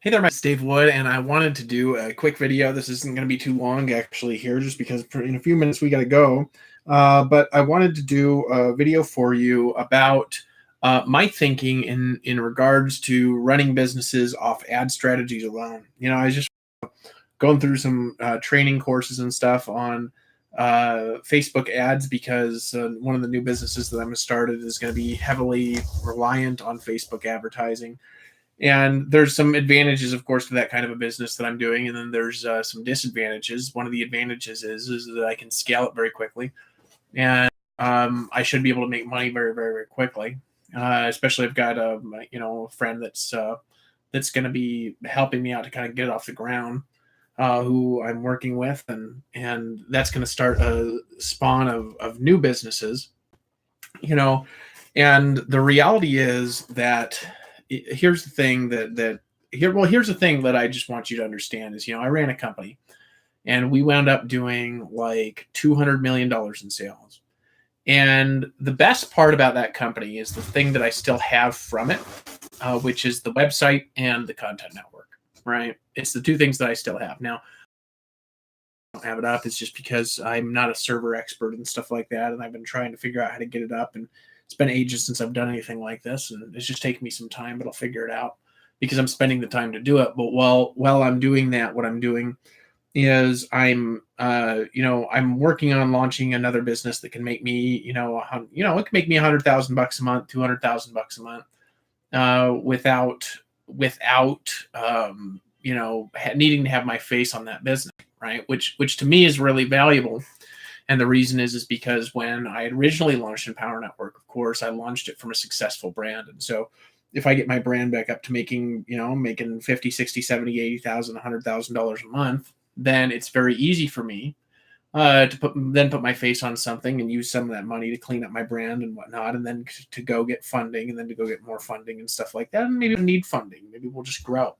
Hey there, it's Dave Wood, and I wanted to do a quick video. This isn't going to be too long, actually, here, just because in a few minutes we got to go. But I wanted to do a video for you about my thinking in regards to running businesses off ad strategies alone. I was just going through some training courses and stuff on Facebook ads because one of the new businesses that I'm started is going to be heavily reliant on Facebook advertising. And there's some advantages, of course, to that kind of a business that I'm doing, and then there's some disadvantages. One of the advantages is that I can scale it very quickly, and I should be able to make money very, very, very quickly. Especially, I've got a friend that's going to be helping me out to kind of get it off the ground, who I'm working with, and that's going to start a spawn of new businesses. You know, and the reality is that here's the thing here's the thing that I just want you to understand is, I ran a company and we wound up doing like $200 million in sales. And the best part about that company is the thing that I still have from it, which is the website and the content network, right? It's the two things that I still have. Now, I don't have it up. It's just because I'm not a server expert and stuff like that. And I've been trying to figure out how to get it up. And it's been ages since I've done anything like this. And it's just taken me some time, but I'll figure it out because I'm spending the time to do it. But while I'm doing that, what I'm doing is I'm working on launching another business that can make me, it can make me $100,000 a month, $200,000 a month, without needing to have my face on that business, right? Which to me is really valuable. And the reason is because when I originally launched Empower Network, of course, I launched it from a successful brand. And so if I get my brand back up to making 50, 60, 70, 80,000, $100,000 a month, then it's very easy for me to put my face on something and use some of that money to clean up my brand and whatnot, and then to go get funding, and then to go get more funding and stuff like that. And maybe we need funding. Maybe we'll just grow.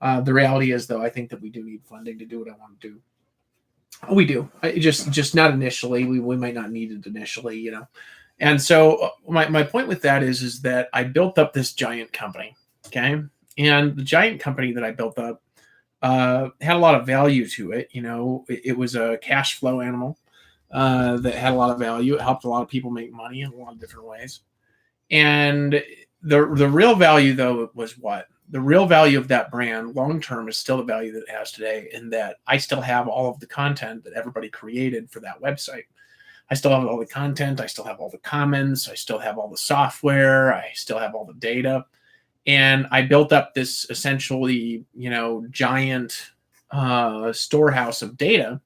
The reality is, though, I think that we do need funding to do what I want to do. We do. Just not initially. We might not need it initially, And so my point with that is that I built up this giant company, okay? And the giant company that I built up had a lot of value to it. It was a cash flow animal that had a lot of value. It helped a lot of people make money in a lot of different ways. And the real value, though, was what? The real value of that brand long term is still the value that it has today, in that I still have all of the content that everybody created for that website. I still have all the content. I still have all the comments. I still have all the software. I still have all the data. And I built up this essentially, giant storehouse of data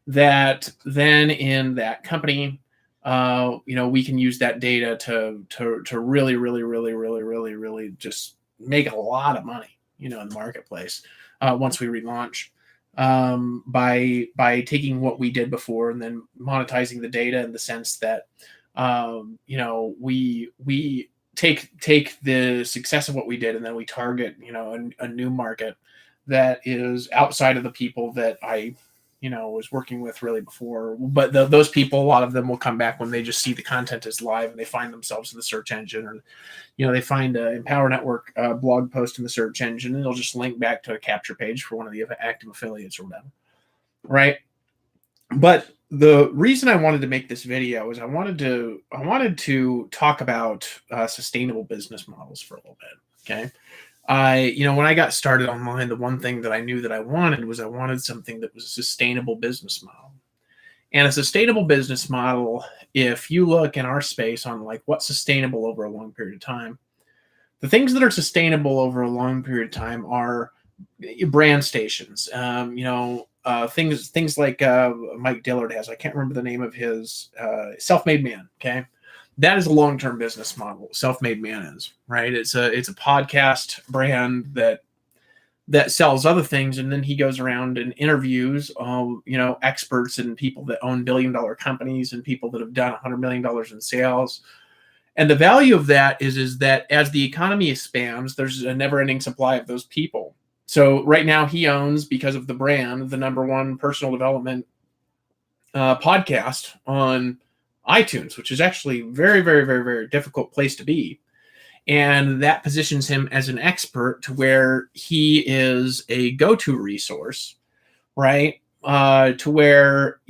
that then in that company, we can use that data to really, really, really, really, really, really just make a lot of money, in the marketplace once we relaunch, by taking what we did before and then monetizing the data in the sense that we take the success of what we did and then we target a new market that is outside of the people that I was working with really before. But those people, a lot of them will come back when they just see the content is live and they find themselves in the search engine, or they find a Empower Network blog post in the search engine, and they'll just link back to a capture page for one of the active affiliates or whatever, right? But the reason I wanted to make this video is I wanted to talk about sustainable business models for a little bit. Okay. When I got started online, the one thing that I knew that I wanted something that was a sustainable business model. And a sustainable business model, if you look in our space on like what's sustainable over a long period of time, the things that are sustainable over a long period of time are brand stations. Things like Mike Dillard has. I can't remember the name of his Self-Made Man. Okay. That is a long-term business model. Self-Made Man is, right. It's a podcast brand that sells other things, and then he goes around and interviews, experts and people that own billion-dollar companies and people that have done $100 million in sales. And the value of that is that as the economy expands, there's a never-ending supply of those people. So right now he owns, because of the brand, the number one personal development podcast on iTunes, which is actually very, very, very, very difficult place to be. And that positions him as an expert to where he is a go-to resource, right? To where,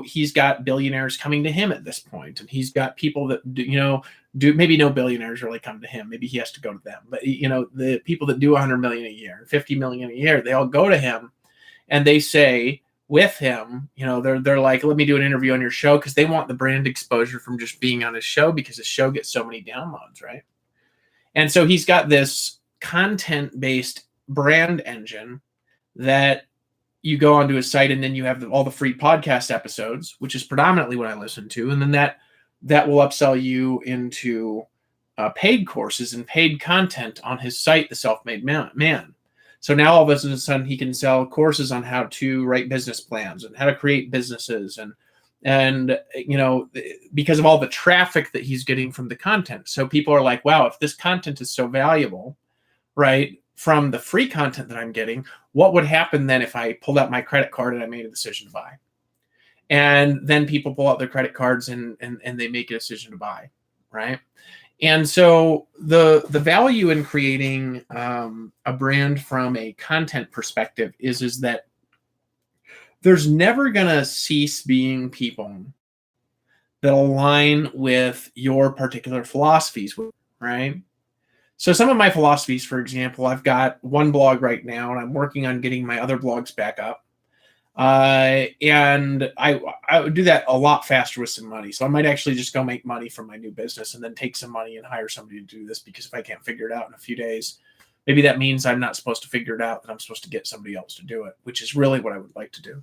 he's got billionaires coming to him at this point, and he's got people that do maybe no billionaires really come to him. Maybe he has to go to them, but the people that do 100 million a year, 50 million a year, they all go to him, and they say with him, they're like, let me do an interview on your show, because they want the brand exposure from just being on his show, because his show gets so many downloads, right? And so he's got this content-based brand engine that you go onto his site, and then you have all the free podcast episodes, which is predominantly what I listen to. And then that will upsell you into paid courses and paid content on his site, The Self-Made Man. So now all of a sudden he can sell courses on how to write business plans and how to create businesses, and because of all the traffic that he's getting from the content. So people are like, wow, if this content is so valuable, right, from the free content that I'm getting, what would happen then if I pulled out my credit card and I made a decision to buy? And then people pull out their credit cards and they make a decision to buy, right? And so the value in creating a brand from a content perspective is that there's never going to cease being people that align with your particular philosophies, right? So some of my philosophies, for example, I've got one blog right now, and I'm working on getting my other blogs back up. And I would do that a lot faster with some money. So I might actually just go make money from my new business and then take some money and hire somebody to do this, because if I can't figure it out in a few days, maybe that means I'm not supposed to figure it out, that I'm supposed to get somebody else to do it, which is really what I would like to do.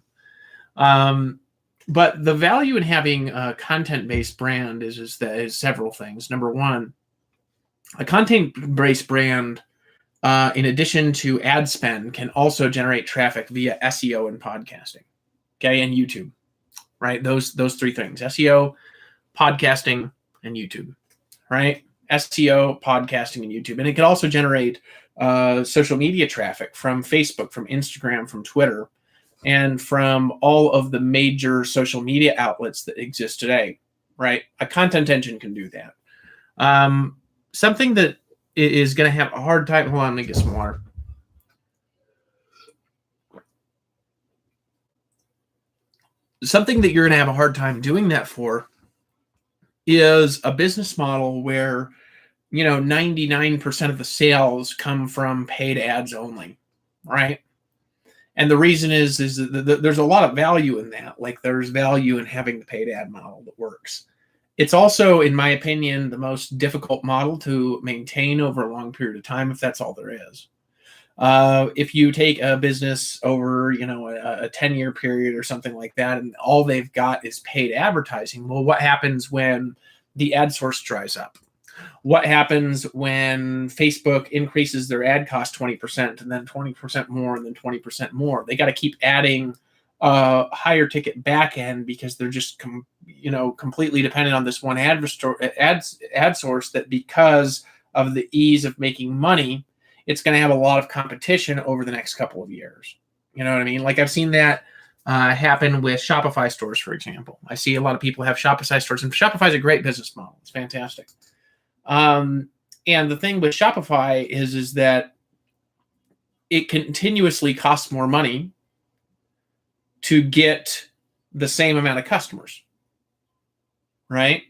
But the value in having a content-based brand is several things. Number one, a content-based brand, in addition to ad spend, can also generate traffic via SEO and podcasting, okay, and YouTube, right? Those three things: SEO, podcasting, and YouTube, right? SEO, podcasting, and YouTube. And it can also generate social media traffic from Facebook, from Instagram, from Twitter, and from all of the major social media outlets that exist today, right? A content engine can do that. Something that is going to have a hard time. Hold on, let me get some water. Something that you're going to have a hard time doing that for is a business model where 99% of the sales come from paid ads only, right? And the reason is that there's a lot of value in that. Like, there's value in having the paid ad model that works. It's also, in my opinion, the most difficult model to maintain over a long period of time, if that's all there is. If you take a business over, a 10-year period or something like that, and all they've got is paid advertising, well, what happens when the ad source dries up? What happens when Facebook increases their ad cost 20%, and then 20% more, and then 20% more? They got to keep adding higher ticket back end, because they're just completely dependent on this one ad source, that because of the ease of making money, it's going to have a lot of competition over the next couple of years. You know what I mean? Like, I've seen that happen with Shopify stores, for example. I see a lot of people have Shopify stores, and Shopify is a great business model. It's fantastic. And the thing with Shopify is that it continuously costs more money to get the same amount of customers, right?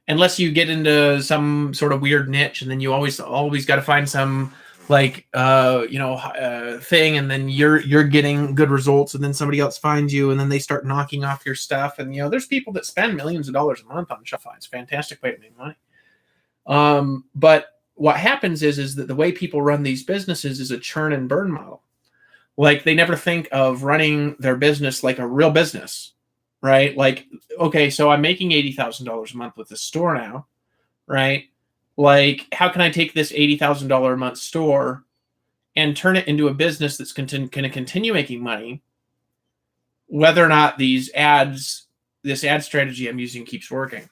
Unless you get into some sort of weird niche, and then you always got to find some thing, and then you're getting good results, and then somebody else finds you, and then they start knocking off your stuff. And there's people that spend millions of dollars a month on Shopify. It's a fantastic way to make money. But what happens is that the way people run these businesses is a churn and burn model. Like, they never think of running their business like a real business, right? Like, okay, so I'm making $80,000 a month with this store now, right? Like, how can I take this $80,000 a month store and turn it into a business that's going to continue making money, whether or not this ad strategy I'm using keeps working?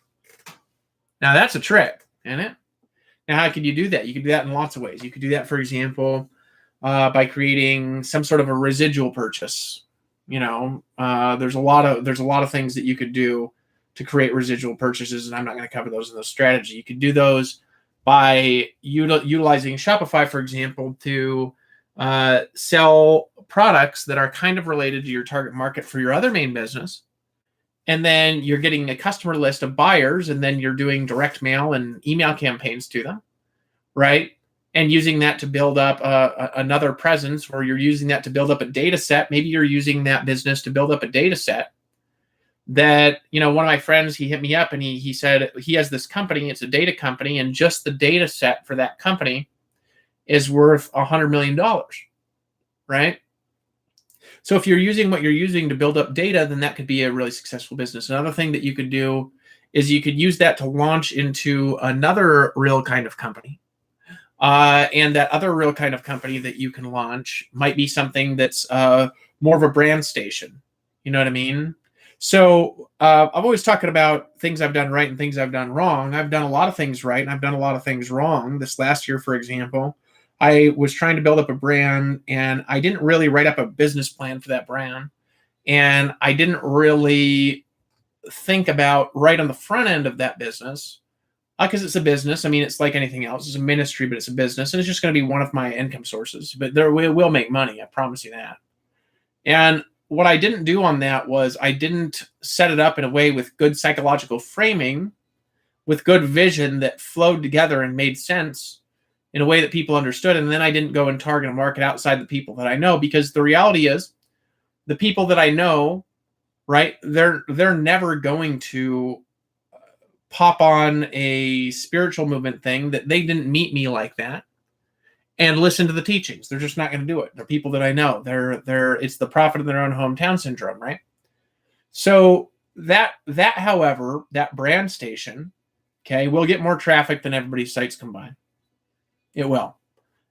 Now, that's a trick, isn't it? Now, how could you do that? You could do that in lots of ways. You could do that, for example, by creating some sort of a residual purchase. There's a lot of things that you could do to create residual purchases, and I'm not going to cover those in the strategy. You could do those by utilizing Shopify, for example, to sell products that are kind of related to your target market for your other main business. And then you're getting a customer list of buyers, and then you're doing direct mail and email campaigns to them, right? And using that to build up another presence, or you're using that to build up a data set. Maybe you're using that business to build up a data set that, one of my friends, he hit me up and he said he has this company, it's a data company, and just the data set for that company is worth $100 million, right? So if you're using what you're using to build up data, then that could be a really successful business. Another thing that you could do is you could use that to launch into another real kind of company. And that other real kind of company that you can launch might be something that's more of a brand station. You know what I mean? So I'm always talking about things I've done right and things I've done wrong. I've done a lot of things right and I've done a lot of things wrong. This last year, for example, I was trying to build up a brand and I didn't really write up a business plan for that brand. And I didn't really think about right on the front end of that business, because it's a business. I mean, it's like anything else. It's a ministry, but it's a business. And it's just going to be one of my income sources. But we will make money. I promise you that. And what I didn't do on that was I didn't set it up in a way with good psychological framing, with good vision that flowed together and made sense in a way that people understood. And then I didn't go and target a market outside the people that I know, because the reality is the people that I know, right, they're never going to pop on a spiritual movement thing that they didn't meet me like that and listen to the teachings. They're just not going to do it. They're people that I know. It's the prophet in their own hometown syndrome, right? So that however, that brand station, okay, will get more traffic than everybody's sites combined. It will.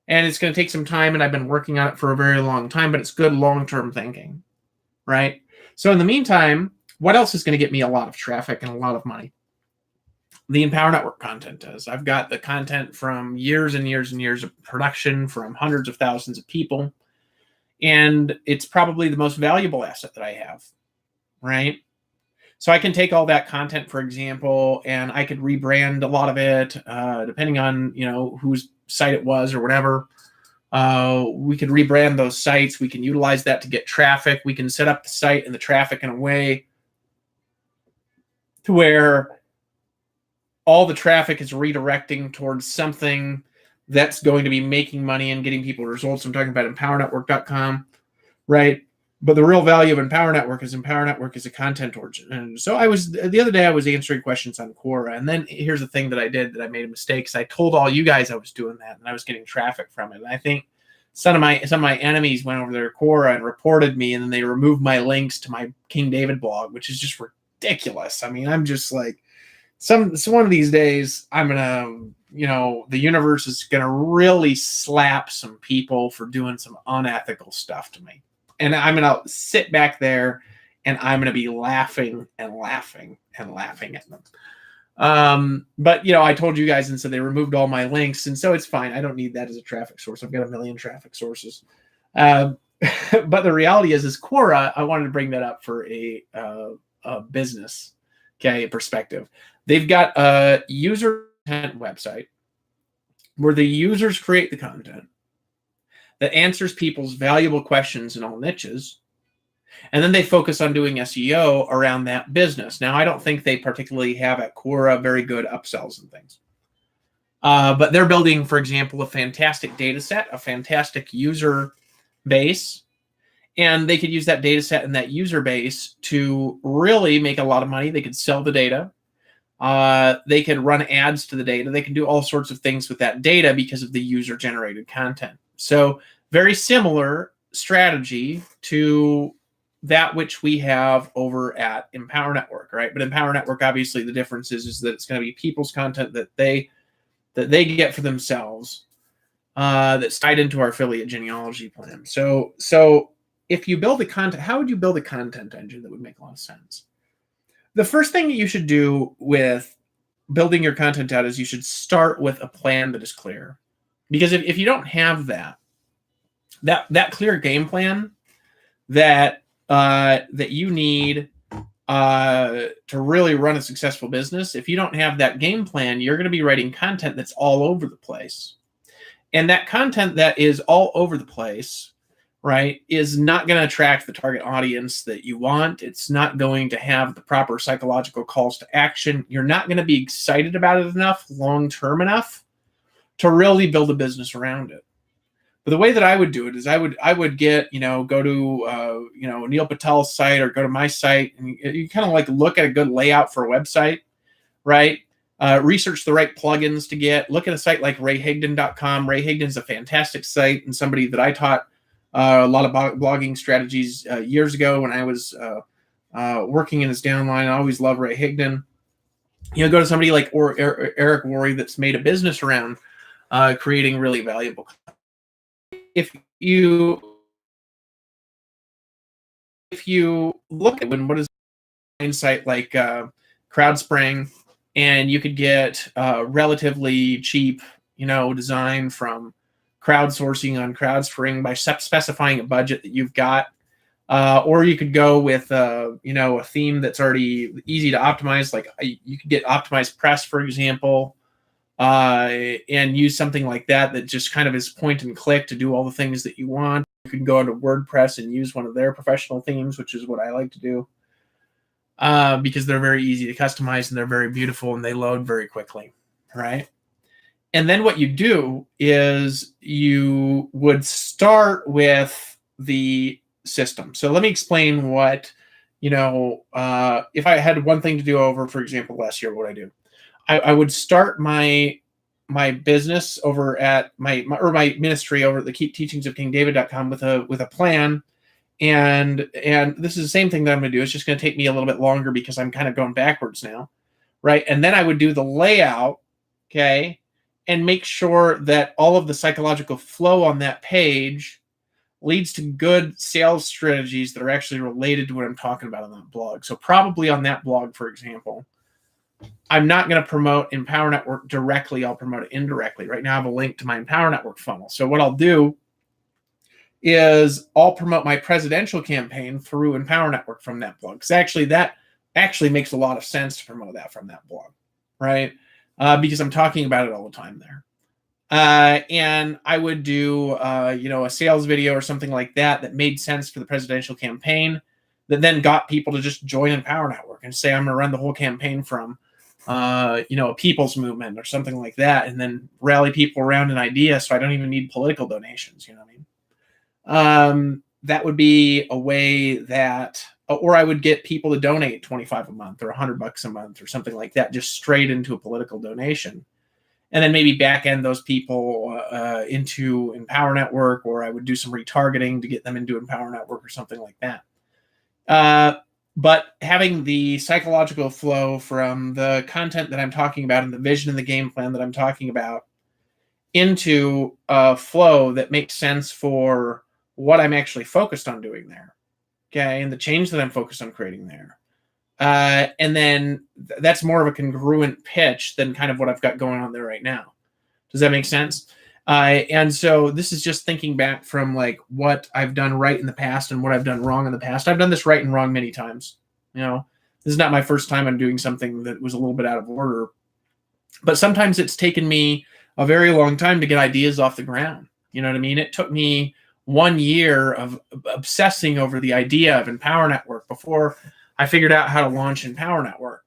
And it's going to take some time, and I've been working on it for a very long time, but it's good long-term thinking, right? So in the meantime, what else is going to get me a lot of traffic and a lot of money? The Empower Network content does. I've got the content from years and years and years of production from hundreds of thousands of people, and it's probably the most valuable asset that I have, right? So I can take all that content, for example, and I could rebrand a lot of it, depending on, whose site it was or whatever. We could rebrand those sites. We can utilize that to get traffic. We can set up the site and the traffic in a way to where all the traffic is redirecting towards something that's going to be making money and getting people results. I'm talking about empowernetwork.com, right? But the real value of Empower Network is a content origin. And so the other day I was answering questions on Quora. And then here's the thing that I did that I made a mistake. Because I told all you guys I was doing that and I was getting traffic from it. And I think some of my enemies went over their Quora and reported me, and then they removed my links to my King David blog, which is just ridiculous. I mean, I'm just like, so one of these days I'm going to, the universe is going to really slap some people for doing some unethical stuff to me. And I'm going to sit back there and I'm going to be laughing and laughing and laughing at them. But, I told you guys, and so they removed all my links. And so it's fine. I don't need that as a traffic source. I've got a million traffic sources. But the reality is Quora, I wanted to bring that up for a business, perspective. They've got a user content website where the users create the content that answers people's valuable questions in all niches. And then they focus on doing SEO around that business. Now, I don't think they particularly have at Quora very good upsells and things. But they're building, for example, a fantastic data set, a fantastic user base. And they could use that data set and that user base to really make a lot of money. They could sell the data. They could run ads to the data. They can do all sorts of things with that data because of the user-generated content. So very similar strategy to that which we have over at Empower Network, right? But Empower Network, obviously, the difference is that it's going to be people's content that they get for themselves, that's tied into our affiliate genealogy plan. So if you build a content, how would you build a content engine that would make a lot of sense? The first thing that you should do with building your content out is you should start with a plan that is clear. Because if you don't have that clear game plan that you need to really run a successful business, if you don't have that game plan, you're going to be writing content that's all over the place. And that content that is all over the place, right, is not going to attract the target audience that you want. It's not going to have the proper psychological calls to action. You're not going to be excited about it enough, long term enough, to really build a business around it. But the way that I would do it is I would get, go to Neil Patel's site or go to my site, and you kind of like look at a good layout for a website, right? Research the right plugins to get. Look at a site like RayHigdon.com. Ray Higdon's a fantastic site and somebody that I taught a lot of blogging strategies years ago when I was working in his downline. I always love Ray Higdon. Go to somebody like Eric Worre that's made a business around creating really valuable content. If you look at what is an site like CrowdSpring, and you could get relatively cheap, design from crowdsourcing on CrowdSpring by specifying a budget that you've got, or you could go with a theme that's already easy to optimize. Like you could get Optimized Press, for example. And use something like that just kind of is point and click to do all the things that you want. You can go into WordPress and use one of their professional themes, which is what I like to do, because they're very easy to customize and they're very beautiful and they load very quickly, right? And then what you do is you would start with the system. So let me explain what, if I had one thing to do over, for example, last year, what would I do? I would start my business over at my ministry over at the keepteachingsofkingdavid.com with a plan. And this is the same thing that I'm going to do. It's just going to take me a little bit longer because I'm kind of going backwards now. Right. And then I would do the layout. Okay. And make sure that all of the psychological flow on that page leads to good sales strategies that are actually related to what I'm talking about on that blog. So probably on that blog, for example, I'm not going to promote Empower Network directly. I'll promote it indirectly. Right now I have a link to my Empower Network funnel. So what I'll do is I'll promote my presidential campaign through Empower Network from that blog. Because that actually makes a lot of sense to promote that from that blog, right? Because I'm talking about it all the time there. And I would do, a sales video or something like that made sense for the presidential campaign that then got people to just join Empower Network and say, I'm going to run the whole campaign from a people's movement or something like that, and then rally people around an idea so I don't even need political donations. You know what I mean? That would be a way that, or I would get people to donate $25 a month or $100 a month or something like that, just straight into a political donation. And then maybe back end those people into Empower Network, or I would do some retargeting to get them into Empower Network or something like that. But having the psychological flow from the content that I'm talking about and the vision and the game plan that I'm talking about into a flow that makes sense for what I'm actually focused on doing there. Okay. And the change that I'm focused on creating there. And then that's more of a congruent pitch than kind of what I've got going on there right now. Does that make sense? And so this is just thinking back from like what I've done right in the past and what I've done wrong in the past. I've done this right and wrong many times. This is not my first time I'm doing something that was a little bit out of order, but sometimes it's taken me a very long time to get ideas off the ground. You know what I mean? It took me 1 year of obsessing over the idea of Empower Network before I figured out how to launch Empower Network,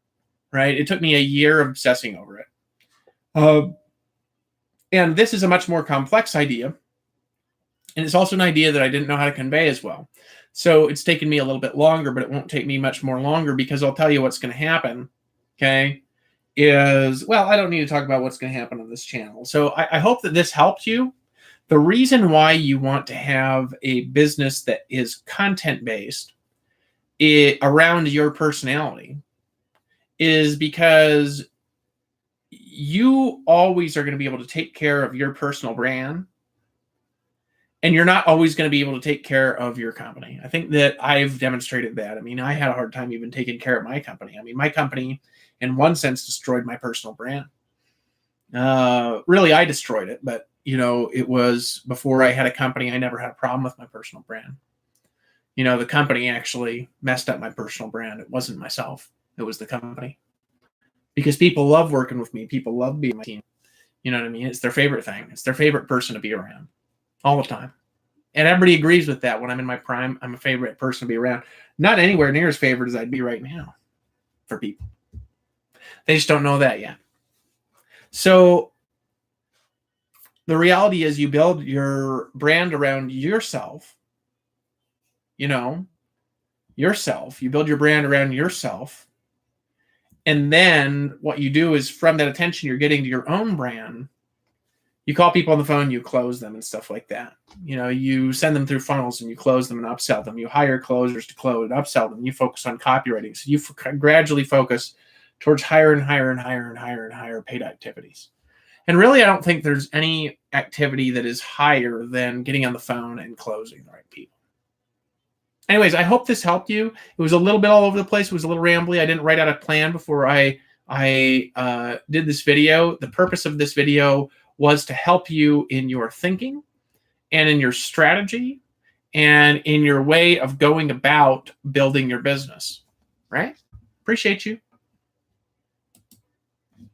right? It took me a year of obsessing over it. And this is a much more complex idea. And it's also an idea that I didn't know how to convey as well. So it's taken me a little bit longer, but it won't take me much more longer, because I'll tell you what's going to happen, okay, well, I don't need to talk about what's going to happen on this channel. So I hope that this helped you. The reason why you want to have a business that is content-based around your personality is because you always are going to be able to take care of your personal brand, and you're not always going to be able to take care of your company. I think that I've demonstrated that. I mean, I had a hard time even taking care of my company. I mean, my company, in one sense, destroyed my personal brand. Really, I destroyed it, but it was before I had a company. I never had a problem with my personal brand. You know, the company actually messed up my personal brand. It wasn't myself. It was the company. Because people love working with me. People love being my team. You know what I mean? It's their favorite thing. It's their favorite person to be around all the time. And everybody agrees with that. When I'm in my prime, I'm a favorite person to be around. Not anywhere near as favored as I'd be right now for people. They just don't know that yet. So the reality is you build your brand around yourself, you know, yourself. You build your brand around yourself. And then what you do is from that attention you're getting to your own brand, you call people on the phone, you close them and stuff like that. You know, you send them through funnels and you close them and upsell them. You hire closers to close and upsell them. You focus on copywriting. So you gradually focus towards higher and higher and higher and higher and higher paid activities. And really, I don't think there's any activity that is higher than getting on the phone and closing the right people. Anyways, I hope this helped you. It was a little bit all over the place. It was a little rambly. I didn't write out a plan before I did this video. The purpose of this video was to help you in your thinking and in your strategy and in your way of going about building your business, right? Appreciate you.